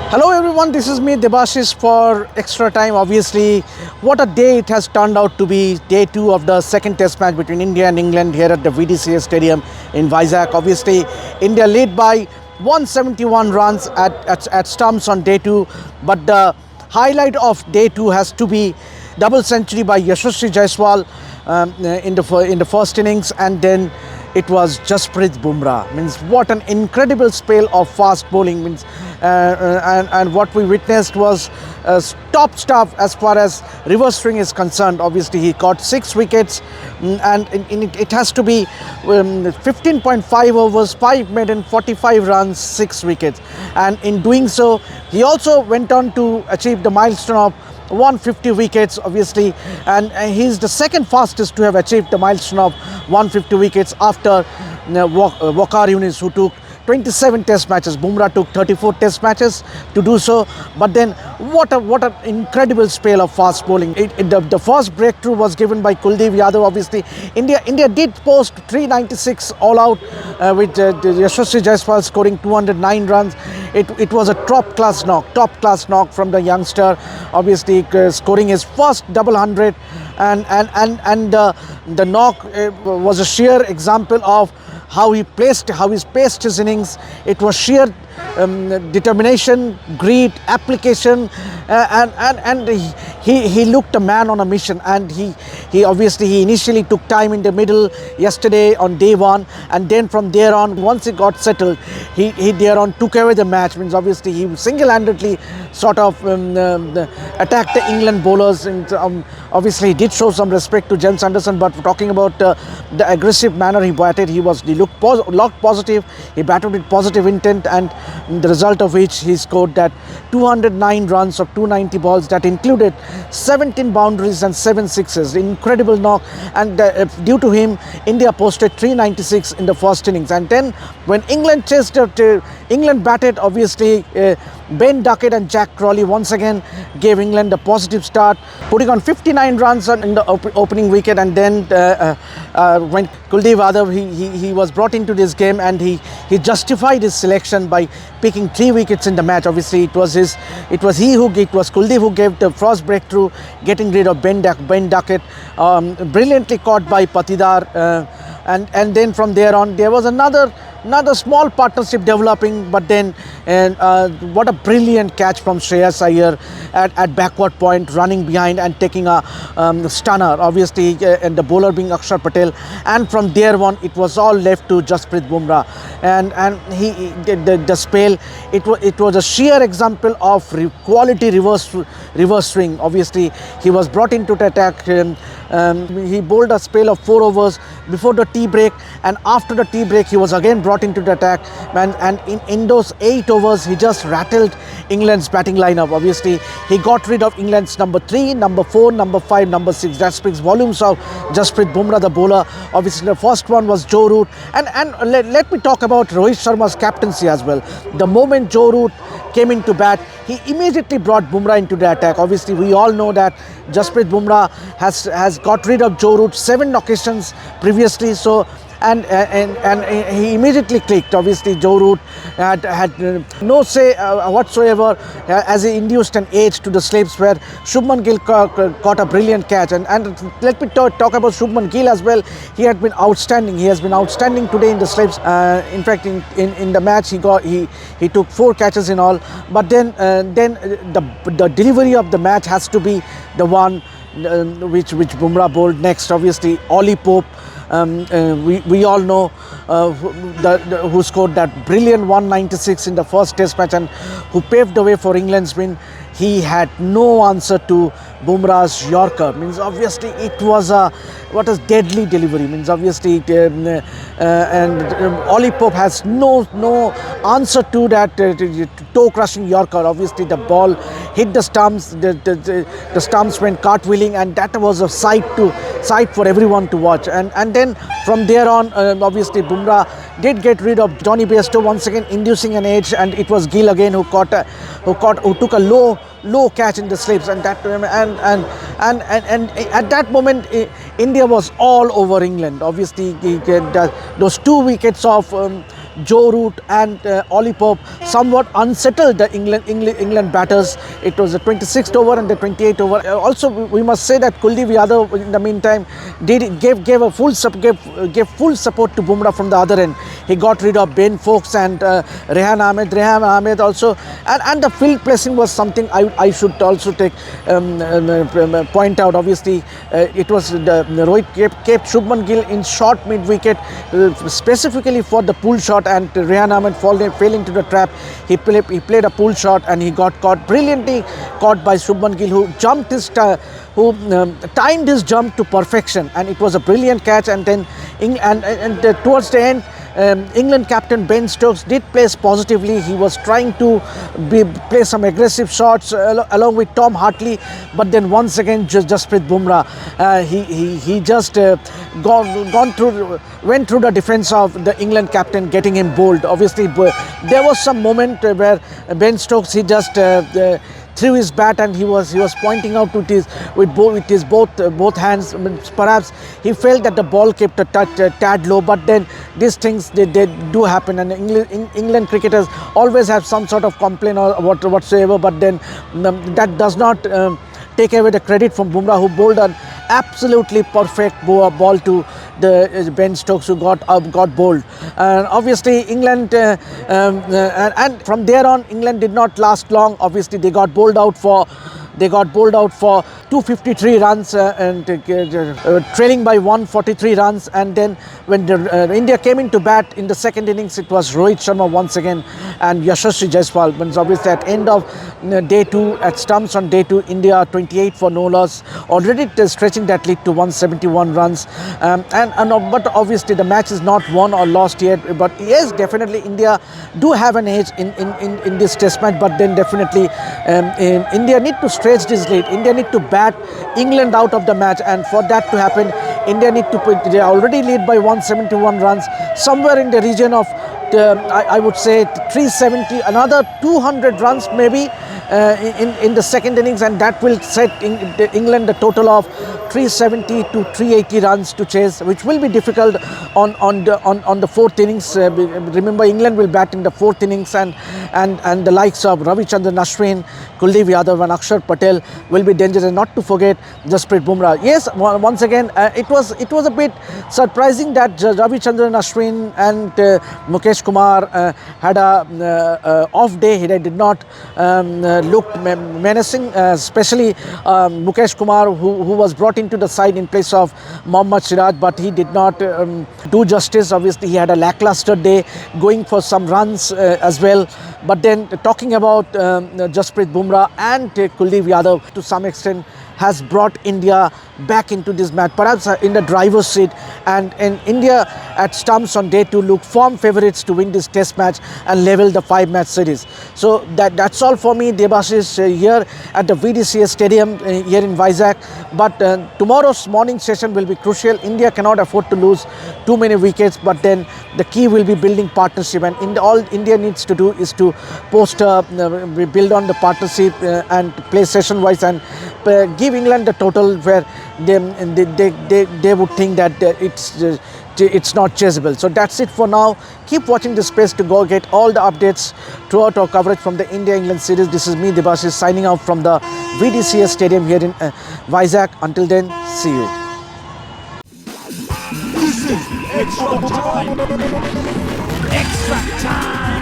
Hello everyone, this is me Debashis for Extra Time. Obviously, what a day it has turned out to be. Day 2 of the second test match between India and England here at the VDCA Stadium in Vizag. Obviously, India led by 171 runs at stumps on day 2. But the highlight of day 2 has to be double century by Yashasvi Jaiswal in the first innings, and then it was Jasprit Bumrah. Means what an incredible spell of fast bowling. Means and what we witnessed was top stuff as far as reverse swing is concerned. Obviously, he caught 6 wickets, and it has to be 15.5 overs, 5 maiden, 45 runs, 6 wickets. And in doing so, he also went on to achieve the milestone of 150 wickets, obviously, and he's the second fastest to have achieved the milestone of 150 wickets after Waqar Younis, who took 27 test matches. Bumrah took 34 test matches to do so. But then what an incredible spell of fast bowling. The first breakthrough was given by Kuldeep Yadav. Obviously, India did post 396 all out with Yashasvi Jaiswal scoring 209 runs. It was a top class knock from the youngster. Obviously, scoring his first double hundred, and the knock was a sheer example of how he paced his innings. It was sheer determination, greed, application, and he looked a man on a mission. And he obviously initially took time in the middle yesterday on day 1, and then from there on, once he got settled, he thereon took away the match. Means obviously he single-handedly sort of attacked the England bowlers, and obviously he did show some respect to James Anderson. But talking about the aggressive manner he batted, he looked positive. He batted with positive intent, and the result of which he scored that 209 runs of 290 balls that included 17 boundaries and 7 sixes. Incredible knock, and due to him, India posted 396 in the first innings. And then when England England batted, obviously Ben Duckett and Jack Crawley once again gave England a positive start, putting on 59 runs in the opening wicket. And then when Kuldeep Yadav, he was brought into this game, and he justified his selection by picking 3 wickets in the match. Obviously, it was Kuldeep who gave the first breakthrough, getting rid of Ben Duckett, brilliantly caught by Patidar, and then from there on there was another small partnership developing. But then what a brilliant catch from Shreyas Iyer at backward point, running behind and taking a stunner, obviously, and the bowler being Akshar Patel. And from there on, it was all left to Jasprit Bumrah, and the spell, it was a sheer example of quality reverse swing. Obviously, he was brought into the attack. He bowled a spell of 4 overs before the tea break, and after the tea break he was again brought into the attack, and in those 8 overs he just rattled England's batting lineup. Obviously, he got rid of England's number 3, number 4, number 5, number 6. That speaks volumes of Jasprit Bumrah, the bowler. Obviously, the first one was Joe Root, and let me talk about Rohit Sharma's captaincy as well. The moment Joe Root came into bat, he immediately brought Bumrah into the attack. Obviously, we all know that Jasprit Bumrah has got rid of Joe Root 7 occasions previously. So and he immediately clicked. Obviously, Joe Root had no say whatsoever as he induced an edge to the slips, where Shubman Gill caught a brilliant catch. And let me talk about Shubman Gill as well. He had been outstanding. He has been outstanding today in the slips. In fact, in the match, he took 4 catches in all. But then the delivery of the match has to be the one which Bumrah bowled next. Obviously, Ollie Pope. We all know who scored that brilliant 196 in the first test match, and who paved the way for England's win. He had no answer to Bumrah's Yorker. Means obviously it was a deadly delivery. Means obviously and Ollie Pope has no answer to that toe crushing Yorker. Obviously the ball hit the stumps, the stumps went cartwheeling, and that was a sight for everyone to watch. And then from there on, obviously Bumrah did get rid of Johnny Bairstow, once again inducing an edge, and it was Gill again who took a low catch in the slips, and at that moment India was all over England. Obviously those 2 wickets of Joe Root and Ollie Pope somewhat unsettled the England batters. It was the 26th over and the 28th over. Also, we must say that Kuldeep Yadav in the meantime gave full support to Bumrah from the other end. He got rid of Ben Foakes and Rehan Ahmed. Rehan Ahmed also, and the field placing was something I should also take point out. Obviously, it was Rohit kept Shubman Gill in short mid-wicket, specifically for the pull shot, and Rehan Ahmed failing to the trap. He played a pull shot and he got brilliantly caught by Shubman Gill, who jumped timed his jump to perfection, and it was a brilliant catch. And then towards the end, England captain Ben Stokes did place positively. He was trying to play some aggressive shots along with Tom Hartley, but then once again Jasprit Bumrah, he just went through the defence of the England captain, getting him bowled. Obviously, there was some moment where Ben Stokes, he just threw his bat and he was pointing out with his both hands. Perhaps he felt that the ball kept a tad low, but then these things they do happen, and England cricketers always have some sort of complaint or whatsoever, but then that does not take away the credit from Bumrah, who bowled an absolutely perfect ball to the Ben Stokes, who got bowled. And obviously England and from there on England did not last long. Obviously they got bowled out for 253 runs and trailing by 143 runs. And then when India came into bat in the second innings, it was Rohit Sharma once again and Yashasvi Jaiswal. But obviously at end of day 2, at stumps on day 2, India 28 for no loss, already stretching that lead to 171 runs. But obviously the match is not won or lost yet. But yes, definitely India do have an edge in this test match. But then definitely India need to stretch this lead. India need to bat England out of the match, and for that to happen, India need to they already lead by 171 runs, somewhere in the region of I would say 370, another 200 runs maybe in the second innings, and that will set England a total of 370 to 380 runs to chase, which will be difficult on the fourth innings. Remember, England will bat in the fourth innings, and the likes of Ravichandran Ashwin, Kuldeep Yadav and Akshar Patel will be dangerous. And not to forget Jasprit Bumrah. Yes, once again it was a bit surprising that Ravichandran Ashwin and Mukesh Kumar had a off day. He did not look menacing, especially Mukesh Kumar, who was brought into the side in place of Mohammad Siraj, but he did not do justice. Obviously, he had a lackluster day, going for some runs as well. But then talking about Jasprit Bumrah and Kuldeep Yadav, to some extent has brought India back into this match, perhaps in the driver's seat, and India at stumps on day 2 look firm favourites to win this test match and level the 5-match series. So that's all for me, Debashish, here at the VDCS Stadium here in Vizag. But tomorrow's morning session will be crucial. India cannot afford to lose too many wickets, but then the key will be building partnership, and all India needs to do is to build on the partnership and play session wise, and give England the total where they would think that it's not chaseable. So that's it for now. Keep watching this space to go get all the updates throughout our coverage from the India-England series. This is me, Debashish, signing out from the VDCS Stadium here in Vizag. Until then, see you. This is extra time. Extra time.